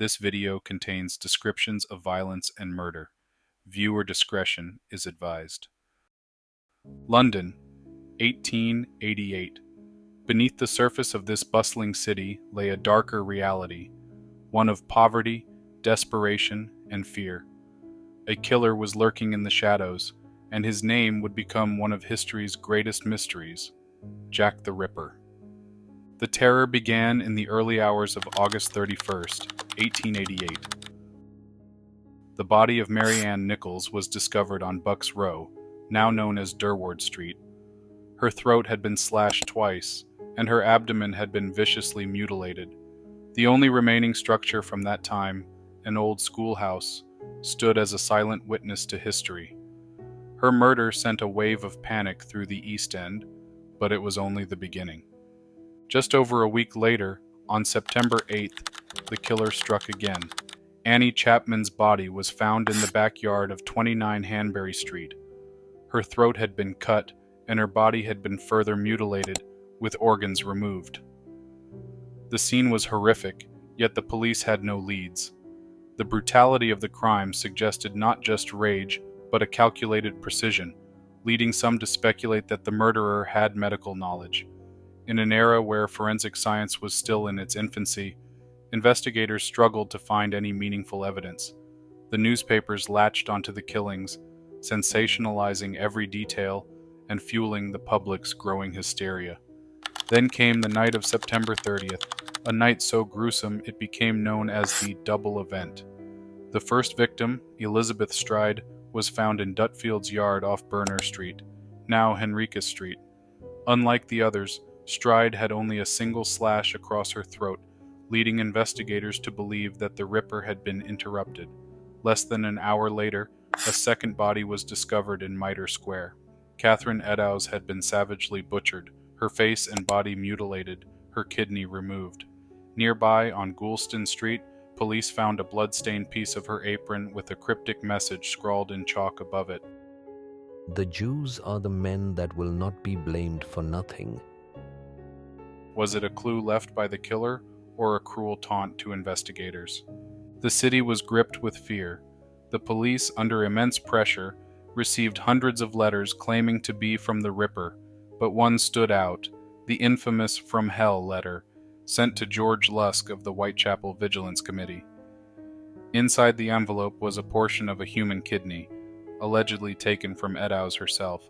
This video contains descriptions of violence and murder. Viewer discretion is advised. London, 1888. Beneath the surface of this bustling city lay a darker reality, one of poverty, desperation, and fear. A killer was lurking in the shadows, and his name would become one of history's greatest mysteries, Jack the Ripper. The terror began in the early hours of August 31st, 1888. The body of Mary Ann Nichols was discovered on Bucks Row, now known as Durward Street. Her throat had been slashed twice, and her abdomen had been viciously mutilated. The only remaining structure from that time, an old schoolhouse, stood as a silent witness to history. Her murder sent a wave of panic through the East End, but it was only the beginning. Just over a week later, on September 8th, the killer struck again. Annie Chapman's body was found in the backyard of 29 Hanbury Street. Her throat had been cut, and her body had been further mutilated, with organs removed. The scene was horrific, yet the police had no leads. The brutality of the crime suggested not just rage, but a calculated precision, leading some to speculate that the murderer had medical knowledge. In an era where forensic science was still in its infancy, investigators struggled to find any meaningful evidence. The newspapers latched onto the killings, sensationalizing every detail and fueling the public's growing hysteria. Then came the night of September 30th, a night so gruesome it became known as the double event. The first victim, Elizabeth Stride, was found in Dutfield's yard off Berner Street, now Henricus Street. Unlike the others, Stride had only a single slash across her throat, leading investigators to believe that the Ripper had been interrupted. Less than an hour later, a second body was discovered in Mitre Square. Catherine Eddowes had been savagely butchered, her face and body mutilated, her kidney removed. Nearby, on Goulston Street, police found a blood-stained piece of her apron with a cryptic message scrawled in chalk above it. "The Jews are the men that will not be blamed for nothing." Was it a clue left by the killer, or a cruel taunt to investigators? The city was gripped with fear. The police, under immense pressure, received hundreds of letters claiming to be from the Ripper, but one stood out, the infamous "From Hell" letter, sent to George Lusk of the Whitechapel Vigilance Committee. Inside the envelope was a portion of a human kidney, allegedly taken from Eddowes herself.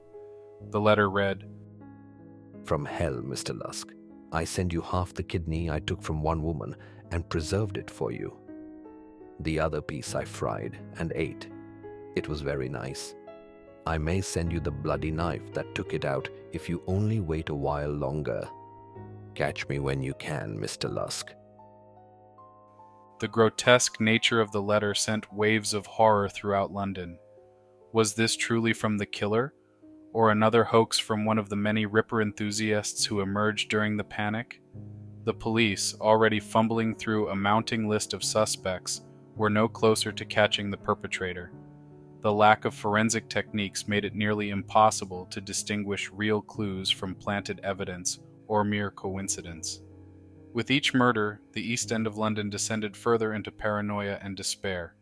The letter read, "From hell, Mr. Lusk. I send you half the kidney I took from one woman and preserved it for you. The other piece I fried and ate. It was very nice. I may send you the bloody knife that took it out if you only wait a while longer. Catch me when you can, Mr. Lusk." The grotesque nature of the letter sent waves of horror throughout London. Was this truly from the killer, or another hoax from one of the many Ripper enthusiasts who emerged during the panic? The police, already fumbling through a mounting list of suspects, were no closer to catching the perpetrator. The lack of forensic techniques made it nearly impossible to distinguish real clues from planted evidence or mere coincidence. With each murder, the East End of London descended further into paranoia and despair.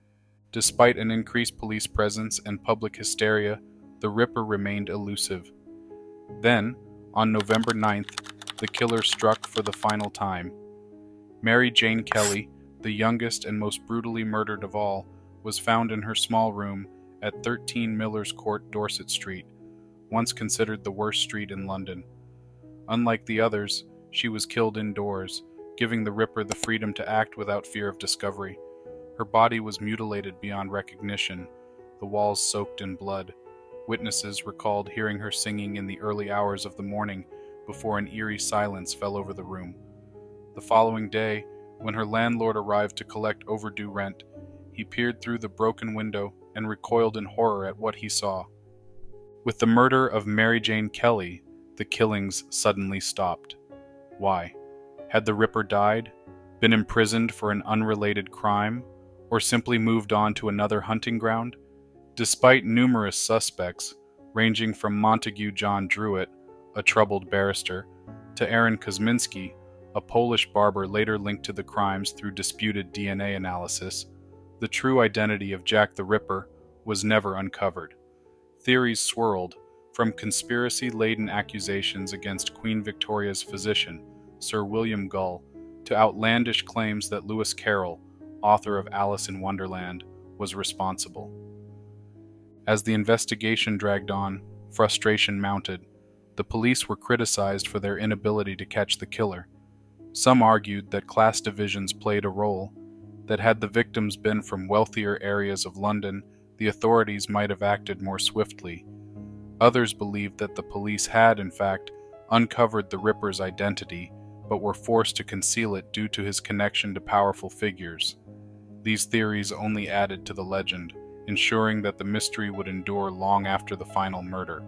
Despite an increased police presence and public hysteria, the Ripper remained elusive. Then, on November 9th, the killer struck for the final time. Mary Jane Kelly, the youngest and most brutally murdered of all, was found in her small room at 13 Miller's Court, Dorset Street, once considered the worst street in London. Unlike the others, she was killed indoors, giving the Ripper the freedom to act without fear of discovery. Her body was mutilated beyond recognition, the walls soaked in blood. Witnesses recalled hearing her singing in the early hours of the morning before an eerie silence fell over the room. The following day, when her landlord arrived to collect overdue rent, he peered through the broken window and recoiled in horror at what he saw. With the murder of Mary Jane Kelly, the killings suddenly stopped. Why? Had the Ripper died, been imprisoned for an unrelated crime, or simply moved on to another hunting ground? Despite numerous suspects, ranging from Montague John Druitt, a troubled barrister, to Aaron Kosminski, a Polish barber later linked to the crimes through disputed DNA analysis, the true identity of Jack the Ripper was never uncovered. Theories swirled, from conspiracy-laden accusations against Queen Victoria's physician, Sir William Gull, to outlandish claims that Lewis Carroll, author of Alice in Wonderland, was responsible. As the investigation dragged on, frustration mounted. The police were criticized for their inability to catch the killer. Some argued that class divisions played a role, that had the victims been from wealthier areas of London, the authorities might have acted more swiftly. Others believed that the police had, in fact, uncovered the Ripper's identity, but were forced to conceal it due to his connection to powerful figures. These theories only added to the legend, ensuring that the mystery would endure long after the final murder.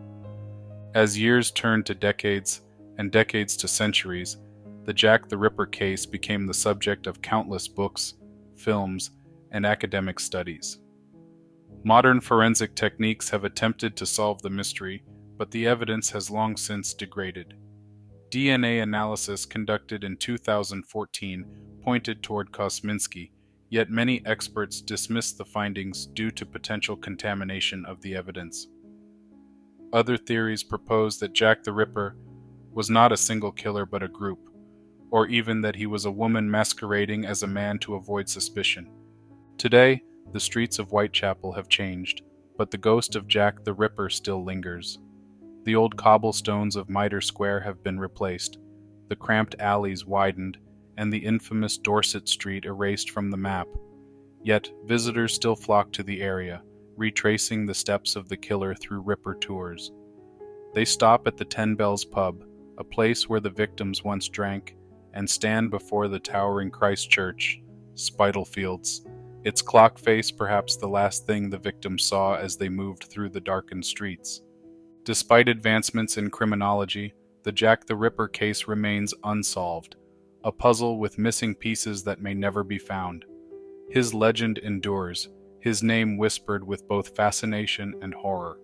As years turned to decades, and decades to centuries, the Jack the Ripper case became the subject of countless books, films, and academic studies. Modern forensic techniques have attempted to solve the mystery, but the evidence has long since degraded. DNA analysis conducted in 2014 pointed toward Kosminski, yet many experts dismissed the findings due to potential contamination of the evidence. Other theories propose that Jack the Ripper was not a single killer but a group, or even that he was a woman masquerading as a man to avoid suspicion. Today, the streets of Whitechapel have changed, but the ghost of Jack the Ripper still lingers. The old cobblestones of Mitre Square have been replaced, the cramped alleys widened, and the infamous Dorset Street erased from the map. Yet, visitors still flock to the area, retracing the steps of the killer through Ripper tours. They stop at the Ten Bells pub, a place where the victims once drank, and stand before the towering Christ Church, Spitalfields, its clock face perhaps the last thing the victims saw as they moved through the darkened streets. Despite advancements in criminology, the Jack the Ripper case remains unsolved, a puzzle with missing pieces that may never be found. His legend endures, his name whispered with both fascination and horror.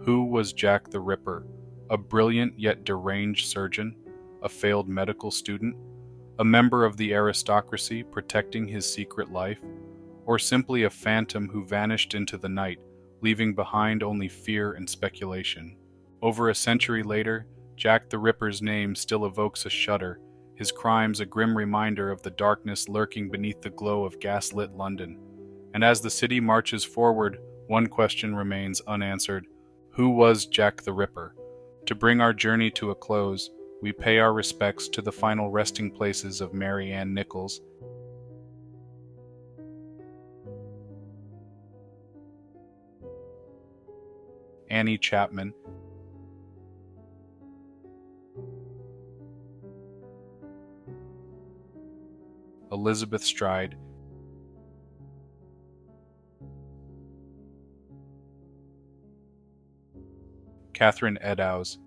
Who was Jack the Ripper? A brilliant yet deranged surgeon? A failed medical student? A member of the aristocracy protecting his secret life? Or simply a phantom who vanished into the night, leaving behind only fear and speculation? Over a century later, Jack the Ripper's name still evokes a shudder, his crimes a grim reminder of the darkness lurking beneath the glow of gas-lit London. And as the city marches forward, one question remains unanswered. Who was Jack the Ripper? To bring our journey to a close, we pay our respects to the final resting places of Mary Ann Nichols, Annie Chapman, Elizabeth Stride, Catherine Eddowes,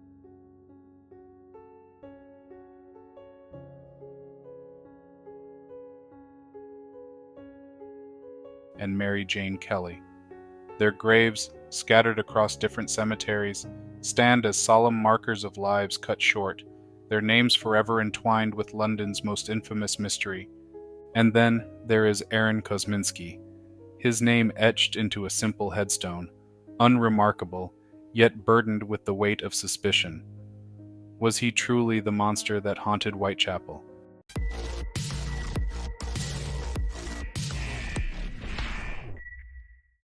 and Mary Jane Kelly. Their graves, scattered across different cemeteries, stand as solemn markers of lives cut short, their names forever entwined with London's most infamous mystery. And then there is Aaron Kosminski, his name etched into a simple headstone, unremarkable, yet burdened with the weight of suspicion. Was he truly the monster that haunted Whitechapel?